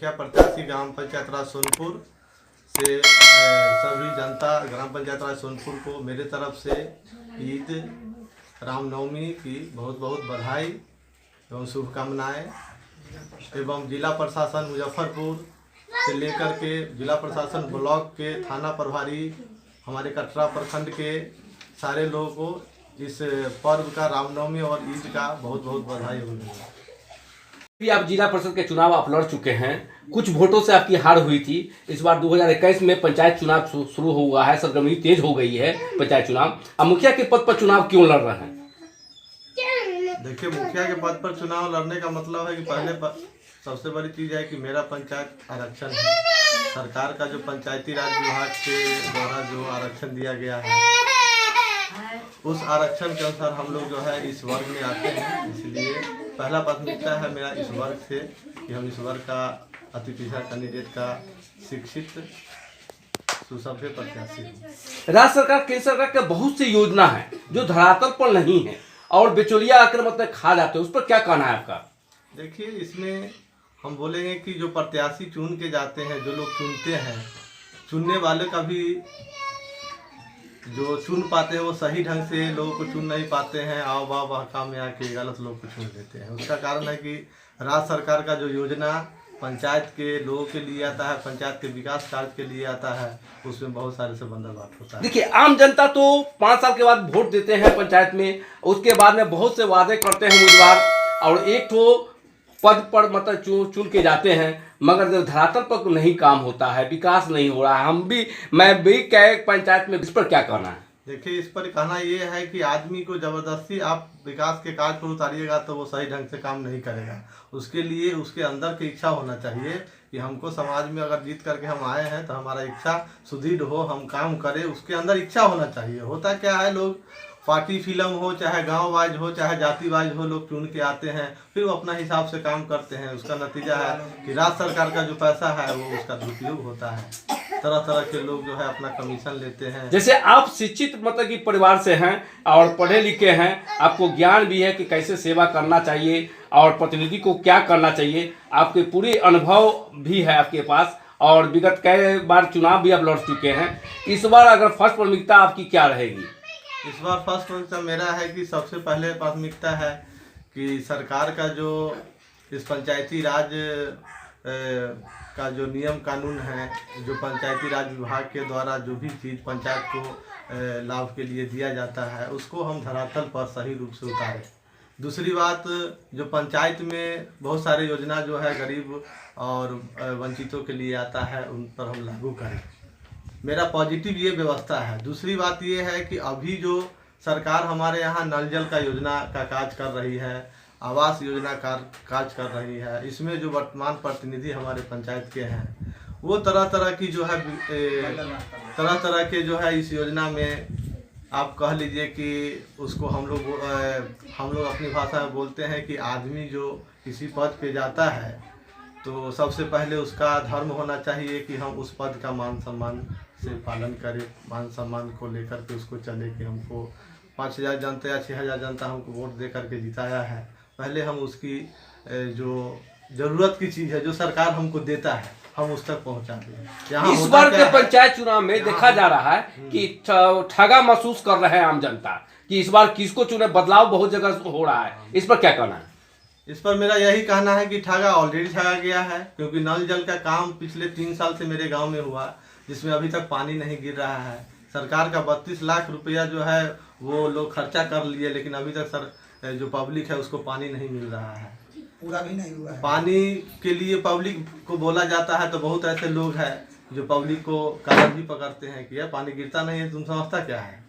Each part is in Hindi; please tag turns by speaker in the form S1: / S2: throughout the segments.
S1: मुखिया प्रत्याशी ग्राम पंचायत राज सोनपुर से सभी जनता ग्राम पंचायत राज सोनपुर को मेरे तरफ से ईद रामनवमी की बहुत बहुत बधाई एवं शुभकामनाएं एवं जिला प्रशासन मुजफ्फरपुर से लेकर के जिला प्रशासन ब्लॉक के थाना प्रभारी हमारे कटरा प्रखंड के सारे लोगों को इस पर्व का रामनवमी और ईद का बहुत बहुत बधाई होगी।
S2: भी आप जिला परिषद के चुनाव आप लड़ चुके हैं, कुछ वोटों से आपकी हार हुई थी। इस बार 2021 में पंचायत चुनाव शुरू हुआ है, सरगर्मी तेज हो गई है पंचायत चुनाव। अब मुखिया के पद पर चुनाव क्यों लड़ रहे हैं?
S1: देखिए, मुखिया के पद पर चुनाव लड़ने का मतलब है कि पहले सबसे बड़ी चीज़ है कि मेरा पंचायत आरक्षण है। सरकार का जो पंचायती राज विभाग के द्वारा जो आरक्षण दिया गया है, उस आरक्षण के अनुसार हम लोग जो है इस वर्ग में आते हैं। इसलिए पहला प्राथमिकता है मेरा इस वर्ग से कि हम इस वर्ग का अति पिछड़ा कैंडिडेट का शिक्षित सुसभ्य प्रत्याशी हूँ।
S2: राज्य सरकार केंद्र सरकार के बहुत सी योजना है जो धरातल पर नहीं है और बिचौलिया आकर मतलब खा जाते हैं, उस पर क्या कहना है आपका?
S1: देखिए, इसमें हम बोलेंगे कि जो प्रत्याशी चुन के जाते हैं, जो लोग चुनते हैं, चुनने वाले का भी जो चुन पाते हैं वो सही ढंग से लोगों को चुन नहीं पाते हैं, आओ वाह काम में आके गलत लोग को चुन लेते हैं। उसका कारण है कि राज्य सरकार का जो योजना पंचायत के लोगों के लिए आता है, पंचायत के विकास कार्य के लिए आता है, उसमें बहुत सारे से बंदरगाह होता है।
S2: देखिए, आम जनता तो 5 साल के बाद वोट देते हैं पंचायत में, उसके बाद में बहुत से वादे करते हैं उम्मीदवार और एक तो पद पर मतलब चुन के जाते हैं, मगर जब धरातल पर नहीं काम होता है, विकास नहीं हो रहा है। मैं भी कह पंचायत में इस पर क्या कहना है?
S1: देखिए, इस पर कहना ये है कि आदमी को ज़बरदस्ती आप विकास के कार्य पर उतारिएगा तो वो सही ढंग से काम नहीं करेगा। उसके लिए उसके अंदर की इच्छा होना चाहिए कि हमको समाज में अगर जीत करके हम आए हैं तो हमारा इच्छा सुदृढ़ हो, हम काम करें, उसके अंदर इच्छा होना चाहिए। होता क्या है, लोग पार्टी फिल्म हो, चाहे गांव वाइज हो, चाहे जाति वाइज हो, लोग चुन के आते हैं, फिर वो अपना हिसाब से काम करते हैं। उसका नतीजा है कि राज्य सरकार का जो पैसा है वो उसका दुरुपयोग होता है। तरह तरह के लोग जो है अपना कमीशन लेते हैं।
S2: जैसे आप शिक्षित मतलब कि परिवार से हैं और पढ़े लिखे हैं, आपको ज्ञान भी है कि कैसे सेवा करना चाहिए और प्रतिनिधि को क्या करना चाहिए, आपके पूरे अनुभव भी है आपके पास और विगत कई बार चुनाव भी आप लड़ चुके हैं। इस बार अगर फर्स्ट प्राथमिकता आपकी क्या रहेगी?
S1: इस बार फर्स्ट प्राथमिकता मेरा है कि सबसे पहले प्राथमिकता है कि सरकार का जो इस पंचायती राज का जो नियम कानून है, जो पंचायती राज विभाग के द्वारा जो भी चीज़ पंचायत को लाभ के लिए दिया जाता है, उसको हम धरातल पर सही रूप से उतारें। दूसरी बात, जो पंचायत में बहुत सारे योजना जो है गरीब और वंचितों के लिए आता है, उन पर हम लागू करें। मेरा पॉजिटिव ये व्यवस्था है। दूसरी बात ये है कि अभी जो सरकार हमारे यहाँ नल जल का योजना का कार्य कर रही है, आवास योजना का कार्य कर रही है, इसमें जो वर्तमान प्रतिनिधि हमारे पंचायत के हैं वो तरह तरह की जो है तरह तरह के जो है इस योजना में आप कह लीजिए कि उसको हम लोग अपनी भाषा में बोलते हैं कि आदमी जो किसी पद पे जाता है तो सबसे पहले उसका धर्म होना चाहिए कि हम उस पद का मान सम्मान से पालन करें, मान सम्मान को लेकर के उसको चले कि हमको 5000 जनता या 6000 जनता हमको वोट दे करके जिताया है, पहले हम उसकी जो ज़रूरत की चीज़ है जो सरकार हमको देता है हम उस तक पहुंचा दें।
S2: इस बार के पंचायत चुनाव में देखा जा रहा है कि ठगा महसूस कर रहे हैं आम जनता कि इस बार किसको चुने, बदलाव बहुत जगह हो रहा है, इस पर क्या कहना है?
S1: इस पर मेरा यही कहना है कि ठगा ऑलरेडी ठगा गया है, क्योंकि नल जल का काम पिछले 3 साल से मेरे गांव में हुआ जिसमें अभी तक पानी नहीं गिर रहा है। सरकार का 32 लाख रुपया जो है वो लोग खर्चा कर लिए, लेकिन अभी तक जो पब्लिक है उसको पानी नहीं मिल रहा है,
S3: पूरा भी नहीं हुआ है।
S1: पानी के लिए पब्लिक को बोला जाता है तो बहुत ऐसे लोग हैं जो पब्लिक को कागज भी पकड़ते हैं कि यार पानी गिरता नहीं है, तुम समझता क्या है।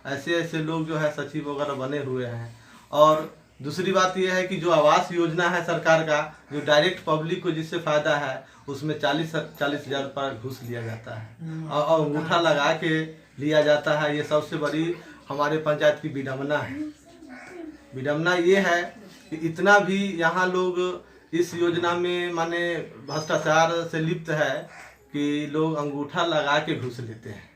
S1: ऐसे ऐसे लोग जो है सचिव वगैरह बने हुए हैं। और दूसरी बात यह है कि जो आवास योजना है सरकार का, जो डायरेक्ट पब्लिक को जिससे फ़ायदा है, उसमें 40,000 रुपये घूस लिया जाता है और अंगूठा लगा के लिया जाता है। ये सबसे बड़ी हमारे पंचायत की विडम्बना है। विडम्बना ये है कि इतना भी यहाँ लोग इस योजना में माने भ्रष्टाचार से लिप्त है कि लोग अंगूठा लगा के घूस लेते हैं।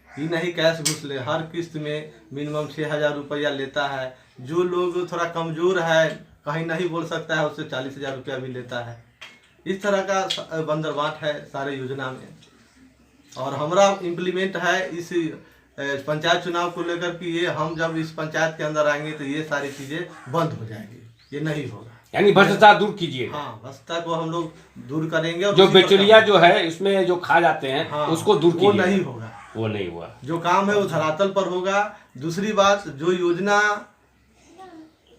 S1: ये नहीं कैश घूस ले, हर किस्त में मिनिमम 6000 रुपया लेता है। जो लोग थोड़ा कमज़ोर है, कहीं नहीं बोल सकता है, उससे 40,000 रुपया भी लेता है। इस तरह का बंदरबाट है सारे योजना में। और हमारा इम्प्लीमेंट है इस पंचायत चुनाव को लेकर कि ये हम जब इस पंचायत के अंदर आएंगे तो ये सारी चीज़ें बंद हो जाएंगी, ये नहीं होगा।
S2: यानी भ्रष्टाचार दूर कीजिए।
S1: हाँ, भ्रष्टाचार को हम लोग दूर करेंगे। और
S2: जो बेचौलिया जो है इसमें जो खा जाते हैं,
S1: हाँ,
S2: उसको दूर कीजिए।
S1: वो नहीं होगा,
S2: वो नहीं हुआ।
S1: जो काम है वो धरातल पर होगा। दूसरी बात, जो योजना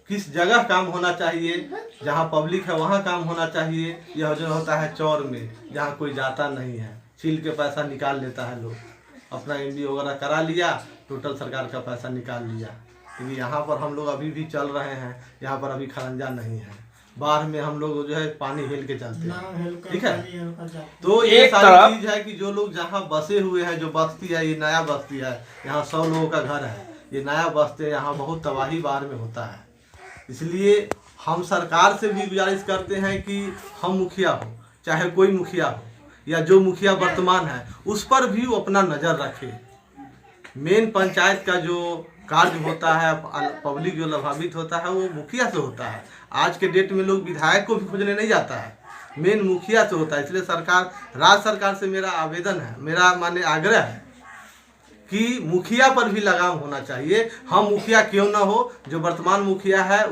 S1: किस जगह काम होना चाहिए, जहाँ पब्लिक है वहाँ काम होना चाहिए। यह योजना होता है चौर में, जहाँ कोई जाता नहीं है, छील के पैसा निकाल लेता है लोग, अपना MBA वगैरह करा लिया, टोटल सरकार का पैसा निकाल लिया। क्योंकि यहाँ पर हम लोग अभी भी चल रहे हैं, यहाँ पर अभी खरंजा नहीं है। बाढ़ में हम लोग जो है पानी हेल के चलते हैं, ठीक है। तो ये सारी चीज है कि जो लोग जहाँ बसे हुए हैं, जो बस्ती है, ये नया बस्ती है, यहाँ 100 लोगों का घर है, ये नया बस्ती है, यहाँ बहुत तबाही बाढ़ में होता है। इसलिए हम सरकार से भी गुजारिश करते हैं कि हम मुखिया हो, चाहे कोई मुखिया हो, या जो मुखिया वर्तमान है, उस पर भी वो अपना नज़र रखे। मेन पंचायत का जो कार्य होता है, पब्लिक जो लाभान्वित होता है, वो मुखिया से होता है। आज के डेट में लोग विधायक को भी खोजने नहीं जाता है, मेन मुखिया से होता है। इसलिए सरकार, राज्य सरकार से मेरा आवेदन है, मेरा माने आग्रह है कि मुखिया पर भी लगाम होना चाहिए। हम मुखिया क्यों ना हो, जो वर्तमान मुखिया है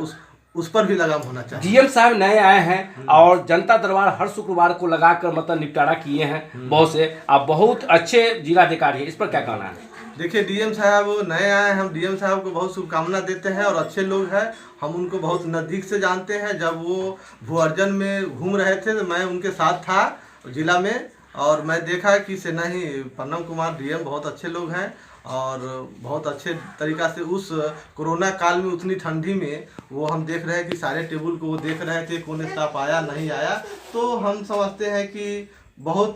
S1: उस पर भी लगाम होना चाहिए।
S2: DM साहब नए आए हैं और जनता दरबार हर शुक्रवार को लगाकर मतलब निपटारा किए हैं बहुत से। आप बहुत अच्छे जिलाधिकारी हैं, इस पर क्या कहना है?
S1: देखिए, DM साहब नए आए हैं, हम DM साहब को बहुत शुभकामना देते हैं और अच्छे लोग हैं। हम उनको बहुत नज़दीक से जानते हैं। जब वो भूअर्जन में घूम रहे थे तो मैं उनके साथ था जिला में, और मैं देखा कि से नहीं, पन्नम कुमार DM बहुत अच्छे लोग हैं और बहुत अच्छे तरीक़ा से उस कोरोना काल में उतनी ठंडी में वो हम देख रहे हैं कि सारे टेबल को वो देख रहे थे, कौन स्टाफ आया नहीं आया। तो हम समझते हैं कि बहुत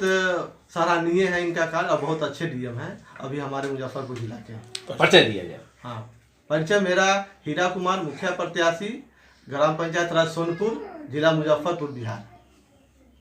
S1: सराहनीय है इनका कार्य और बहुत अच्छे DM हैं अभी हमारे मुजफ्फरपुर जिला के।
S2: परिचय दिया जाए।
S1: हाँ, परिचय मेरा हीरा कुमार, मुखिया प्रत्याशी, ग्राम पंचायत राज सोनपुर, जिला मुजफ्फरपुर, बिहार।